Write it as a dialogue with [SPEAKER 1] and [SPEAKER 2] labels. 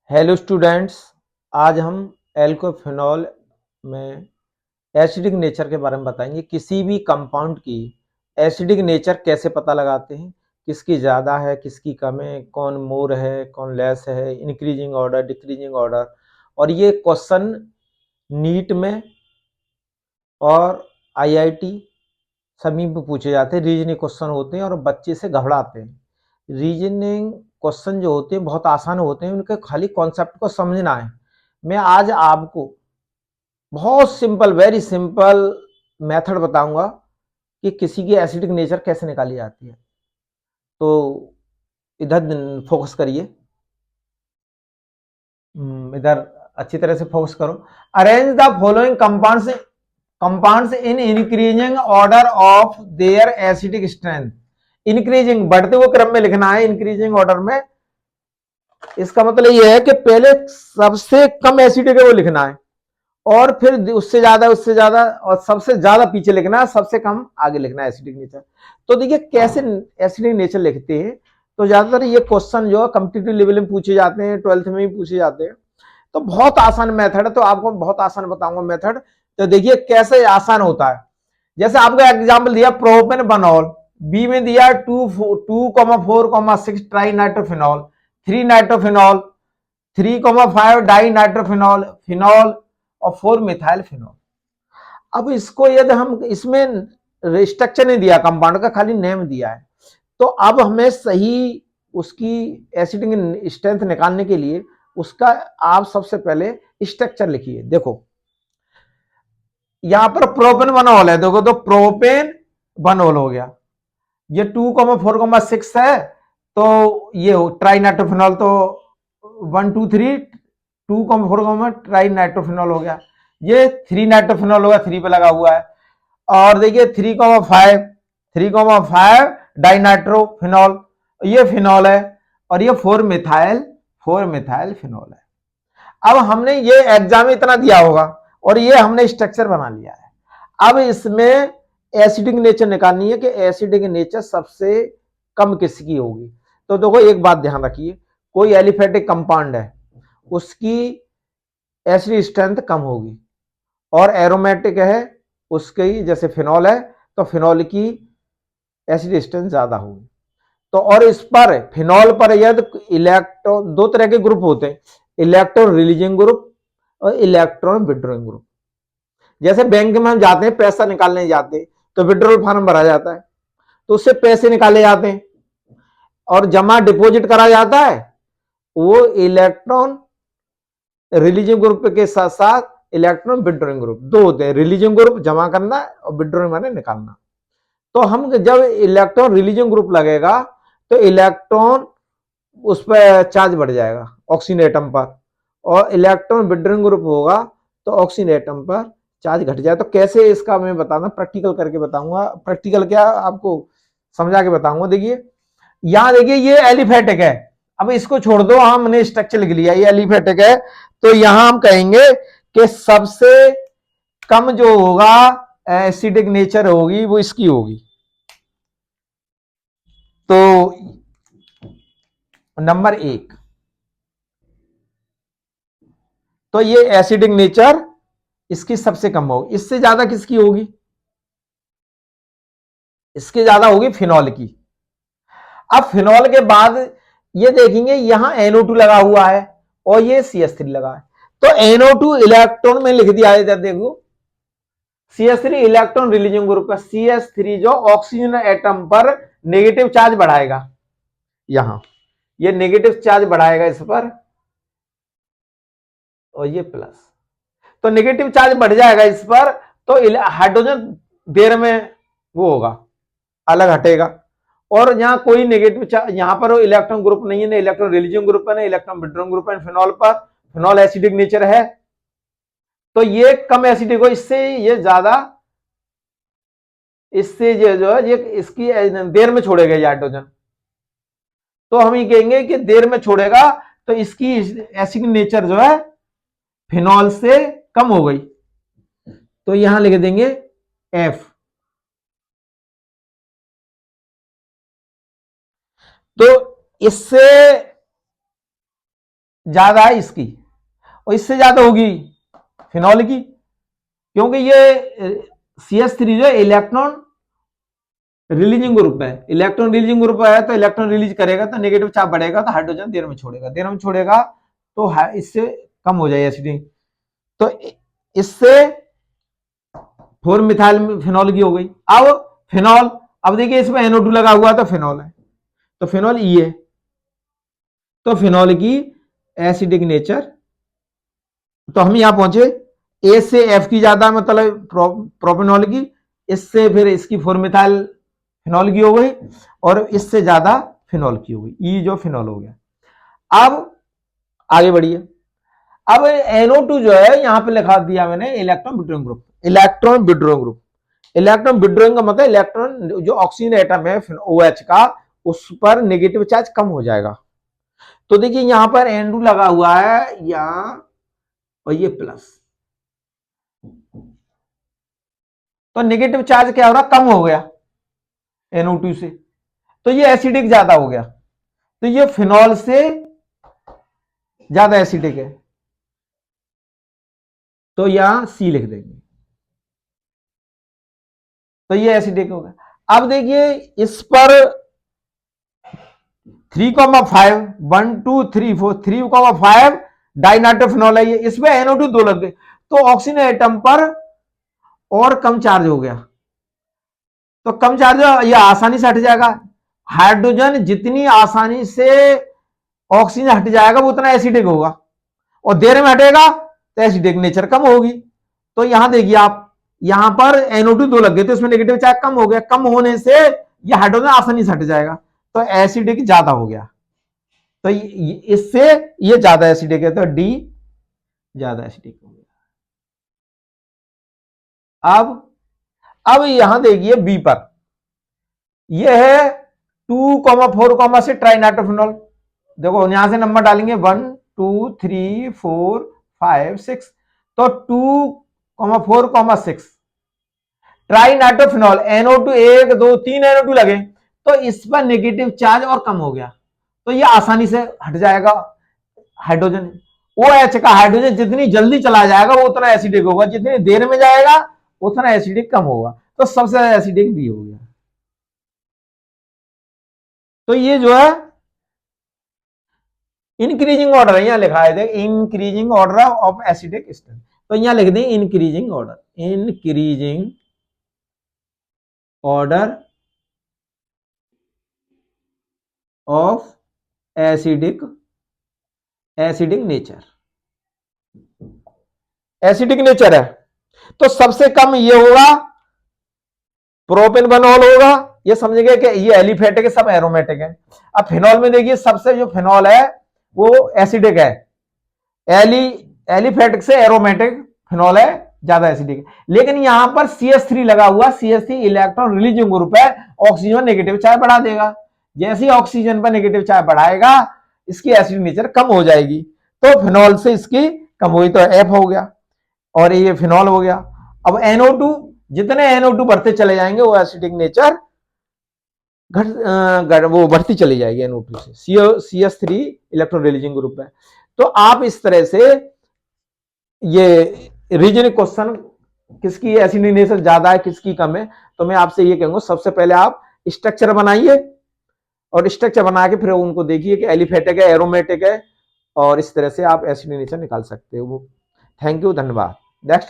[SPEAKER 1] Hello students. आज हम एल्कोफिनॉल में एसिडिक नेचर के बारे में बताएंगे। किसी भी कंपाउंड की एसिडिक नेचर कैसे पता लगाते हैं, किसकी ज़्यादा है किसकी कम है, कौन मोर है कौन लेस है, इंक्रीजिंग ऑर्डर डिक्रीजिंग ऑर्डर। और ये क्वेश्चन नीट में और आईआईटी सभी में पूछे जाते हैं। रीजनिंग क्वेश्चन होते हैं और बच्चे से घबराते हैं। रीजनिंग क्वेश्चन जो होते हैं बहुत आसान होते हैं, उनके खाली कॉन्सेप्ट को समझना है। मैं आज आपको बहुत सिंपल, वेरी सिंपल मेथड बताऊंगा कि किसी की एसिडिक नेचर कैसे निकाली जाती है। तो इधर फोकस करिए, इधर अच्छी तरह से फोकस करो। Arrange the following compounds in increasing order of their acidic strength. Increasing, बढ़ते हुए क्रम में लिखना है, इंक्रीजिंग ऑर्डर में। इसका मतलब यह है कि पहले सबसे कम एसिडिक है वो लिखना है, और फिर उससे ज्यादा और सबसे ज्यादा पीछे लिखना है, सबसे कम आगे लिखना है एसिडिक नेचर। तो देखिए कैसे एसिडिक नेचर लिखते हैं। तो ज्यादातर ये क्वेश्चन जो है कॉम्पिटिटिव लेवल में पूछे जाते हैं, 12th में भी पूछे जाते हैं। तो बहुत आसान मेथड है, तो आपको बहुत आसान बताऊंगा मेथड। तो देखिए कैसे आसान होता है। जैसे आपको एग्जाम्पल दिया प्रोपेन बनॉल, बी में दिया 2,4,6 tri nitrophenol, 3 nitrophenol, 3,5 di nitrophenol phenol और 4 मिथाइल फिनॉल। अब इसको यदि हम इसमें स्ट्रक्चर नहीं दिया कंपाउंड का, खाली नेम दिया है, तो अब हमें सही उसकी एसिडिक स्ट्रेंथ निकालने के लिए उसका आप सबसे पहले स्ट्रक्चर लिखिए। देखो यहां पर प्रोपेन बनोल है, देखो तो प्रोपेन बनोल हो गया। ये 2,4,6 है, तो ये ट्राई नाइट्रोफिनॉल, तो 1 2 3 2,4 ट्राई नाइट्रोफिनॉल हो गया। ये 3 नाइट्रोफिनॉल होगा, 3 पे लगा हुआ है। और देखिए 3,5 डाई नाइट्रोफिनॉल, ये फिनॉल है। और ये 4 मिथाइल फिनॉल है। अब हमने ये एग्जाम में इतना दिया होगा और ये हमने स्ट्रक्चर बना लिया है। अब इसमें एसिडिक नेचर निकालनी है कि एसिडिक नेचर सबसे कम किसकी होगी। तो देखो एक बात ध्यान रखिए, कोई एलिफेटिक कंपाउंड है उसकी एसिडिक स्ट्रेंथ कम होगी, और एरोमेटिक है उसकी, जैसे फिनॉल है तो फिनॉल की एसिडिक स्ट्रेंथ ज्यादा होगी। तो और इस पर फिनॉल पर यदि इलेक्ट्रॉन, दो तरह के ग्रुप होते हैं, इलेक्ट्रॉन रिलीजिंग ग्रुप और इलेक्ट्रॉन विड्रॉइंग ग्रुप। जैसे बैंक में हम जाते हैं पैसा निकालने जाते हैं, तो विड्रॉल फॉर्म भरा जाता है, तो उससे पैसे निकाले जाते हैं। और जमा डिपॉजिट करा जाता है, वो इलेक्ट्रॉन रिलीजिंग ग्रुप के साथ साथ इलेक्ट्रॉन विड्रॉइंग ग्रुप, दो होते हैं। रिलीजिंग ग्रुप जमा करना और विड्रॉइंग माने निकालना। तो हम जब इलेक्ट्रॉन रिलीजिंग ग्रुप लगेगा तो इलेक्ट्रॉन उस पर चार्ज बढ़ जाएगा ऑक्सीजन एटम पर, और इलेक्ट्रॉन विड्रॉइंग ग्रुप होगा तो ऑक्सीजन एटम पर चार्ज घट जाए। तो कैसे इसका मैं बताना, प्रैक्टिकल करके बताऊंगा। प्रैक्टिकल क्या आपको समझा के बताऊंगा। देखिए यहां देखिए ये एलिफेटिक है, अब इसको छोड़ दो, हमने स्ट्रक्चर लिख लिया, ये एलिफेटिक है। तो यहां हम कहेंगे कि सबसे कम जो होगा एसिडिक नेचर होगी वो इसकी होगी। तो नंबर 1, तो ये एसिडिक नेचर इसकी सबसे कम होगी। इससे ज्यादा किसकी होगी? इसके ज्यादा होगी फिनॉल की। अब फिनॉल के बाद ये देखेंगे यहां NO2 लगा हुआ है और ये CH3 लगा है, तो NO2 इलेक्ट्रॉन में लिख दिया है इधर देखो, CH3 इलेक्ट्रॉन रिलीजिंग ग्रुप का। CH3 जो ऑक्सीजन एटम पर नेगेटिव चार्ज बढ़ाएगा, यहां ये नेगेटिव चार्ज बढ़ाएगा इस पर, और ये प्लस, तो नेगेटिव चार्ज बढ़ जाएगा इस पर, तो हाइड्रोजन देर में वो होगा, अलग हटेगा। और यहाँ कोई नेगेटिव चार्ज, यहां पर इलेक्ट्रॉन ग्रुप नहीं है, ना इलेक्ट्रॉन रिलीजियन ग्रुप है ना इलेक्ट्रॉन विड्रॉइंग ग्रुप है फिनॉल पर। फिनॉल एसिडिक नेचर है, तो ये कम एसिडिक हो, इससे ये ज्यादा, इससे जो है ये इसकी देर में छोड़ेगा ये हाइड्रोजन। तो हम ये कहेंगे कि देर में छोड़ेगा, तो इसकी एसिडिक नेचर जो है फिनॉल से कम हो गई, तो यहां लिख देंगे F। तो इससे ज्यादा है इसकी और इससे ज्यादा होगी फिनॉल की, क्योंकि ये CH3 जो इलेक्ट्रॉन रिलीजिंग ग्रुप है, इलेक्ट्रॉन रिलीजिंग ग्रुप है तो इलेक्ट्रॉन रिलीज करेगा तो नेगेटिव चार्ज बढ़ेगा तो हाइड्रोजन देर में छोड़ेगा, देर में छोड़ेगा तो इससे कम हो जाएगा एसिडिटी। तो इससे 4 मिथाइल फिनॉल की हो गई। अब फिनॉल, अब देखिए इसमें NO2 लगा हुआ तो फिनॉल है, तो फिनॉल ई है, तो फिनॉल की एसिडिक नेचर, तो हम यहां पहुंचे ए से एफ की ज्यादा मतलब प्रोपेनॉल की, इससे फिर इसकी 4 मिथाइल फिनॉल की हो गई और इससे ज्यादा फिनॉल की हो गई, ई जो फिनॉल हो गया। अब आगे बढ़िए, अब NO2 जो है यहां पे लिखा दिया मैंने electron withdrawing group, electron withdrawing group, electron withdrawing का मतलब इलेक्ट्रॉन जो ऑक्सीजन एटम है OH का, उस पर नेगेटिव चार्ज कम हो जाएगा। तो देखिए यहां पर N2 लगा हुआ है यहां और ये प्लस, तो नेगेटिव चार्ज क्या हो रहा, कम हो गया NO2 से, तो ये एसिडिक ज्यादा हो गया, तो ये फिनॉल से ज्यादा एसिडिक है, तो यहां C लिख देंगे, तो ये एसिडिक हो गया। अब देखिए इस पर 3,5 1 2 3 4 3,5 डाइनाइट्रोफिनॉल है ये, इसमें NO2 दो लग गए, तो ऑक्सीजन एटम पर और कम चार्ज हो गया, तो कम चार्ज ये आसानी से हट जाएगा। हाइड्रोजन जितनी आसानी से ऑक्सीजन हट जाएगा वो उतना एसिडिक होगा, और देर में हटेगा तो एसिडिक नेचर कम होगी। तो यहां देखिए आप, यहां पर NO2 दो लग गए तो इसमें नेगेटिव चार्ज कम हो गया, कम होने से ये हाइड्रोजन आसानी से हट जाएगा, तो एसिडिक ज्यादा हो गया, तो इससे ये ज्यादा एसिडिक है, तो D ज्यादा एसिडिक हो गया। अब यहां देखिए B पर, यह है 2,4 से ट्राइनाइट्रोफिनॉल, देखो यहां से नंबर डालेंगे 1 2 3 4 5 6, तो 2,4,6 ट्राइनाइट्रोफिनॉल, NO2 1 2 3 NO2 लगे, तो इस पर नेगेटिव चार्ज और कम हो गया, तो ये आसानी से हट जाएगा हाइड्रोजन। OH का हाइड्रोजन जितनी जल्दी चला जाएगा वो उतना एसिडिक होगा, जितनी देर में जाएगा उतना एसिडिक कम होगा, तो सबसे ज्यादा एसिडिक B हो गया। तो ये जो है इंक्रीजिंग ऑर्डर यहां लिखा है, देख increasing order of acidic state, तो यहां लिख दें increasing order, increasing order of acidic nature, acidic nature है, तो सबसे कम ये होगा प्रोपेनॉल होगा, ये समझिए कि ये एलिफेटिक है, सब एरोमेटिक है। अब फिनॉल में देखिए सबसे जो फिनॉल है वो एसिडिक है, एलिफेटिक से एरोमेटिक फिनॉल है, ज्यादा एसिडिक है, लेकिन यहां पर CH3 लगा हुआ, CH3 इलेक्ट्रॉन रिलीजिंग ग्रुप है, ऑक्सीजन नेगेटिव चार्ज बढ़ा देगा, जैसे ही ऑक्सीजन पर नेगेटिव चार्ज बढ़ाएगा इसकी एसिडिक नेचर कम हो जाएगी, तो फिनॉल से इसकी कम हुई, तो F हो गया और ये फिनॉल हो गया। अब NO2, जितने NO2 बढ़ते चले जाएंगे वो एसिडिक नेचर वो बढ़ती चली जाएगी NO2 से, CH3 इलेक्ट्रॉन रिलीजिंग ग्रुप है। तो आप इस तरह से ये रीजनिंग क्वेश्चन, किसकी एसिडिक नेचर ज्यादा है किसकी कम है, तो मैं आपसे ये कहूंगा सबसे पहले आप स्ट्रक्चर बनाइए, और स्ट्रक्चर बना के फिर उनको देखिए कि एलिफेटिक है एरोमेटिक है, और इस तरह से आप एसिडिक नेचर निकाल सकते हो। थैंक यू, धन्यवाद। नेक्स्ट